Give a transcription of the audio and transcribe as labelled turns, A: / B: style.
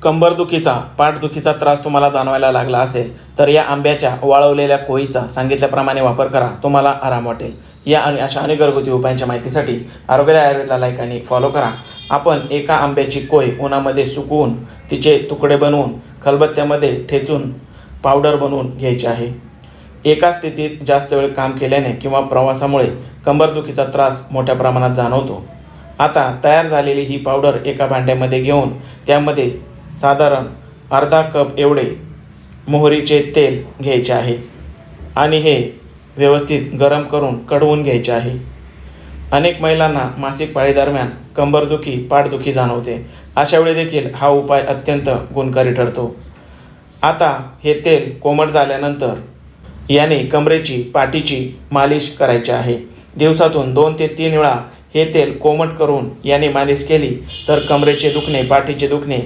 A: कंबरदुखीचा, पाठदुखीचा त्रास तुम्हाला जाणवायला लागला असेल तर या आंब्याच्या वाळवलेल्या कोळीचा सांगितल्याप्रमाणे वापर करा, तुम्हाला आराम वाटेल. या आणि अशा अनेक घरगुती उपायांच्या माहितीसाठी आरोग्यदायी आयुर्वेदला लाईक आणि फॉलो करा. आपण एका आंब्याची कोय उन्हामध्ये सुकवून तिचे तुकडे बनवून खलबत्त्यामध्ये ठेचून पावडर बनवून घ्यायची आहे. एका स्थितीत जास्त वेळ काम केल्याने किंवा प्रवासामुळे कंबरदुखीचा त्रास मोठ्या प्रमाणात जाणवतो. आता तयार झालेली ही पावडर एका भांड्यामध्ये घेऊन त्यामध्ये साधारण अर्धा कप एवढे मोहरीचे तेल घ्यायचे आहे आणि हे व्यवस्थित गरम करून कढवून घ्यायचे आहे. अनेक महिलांना मासिक पाळीदरम्यान कंबरदुखी, पाठदुखी जाणवते. अशा वेळी देखील हा उपाय अत्यंत गुणकारी ठरतो. आता हे तेल कोमट झाल्यानंतर याने कमरेची, पाठीची मालिश करायची आहे. दिवसातून 2 ते 3 वेळा हे तेल कोमट करून याने मालिश केली तर कमरेचे दुखणे, पाठीचे दुखणे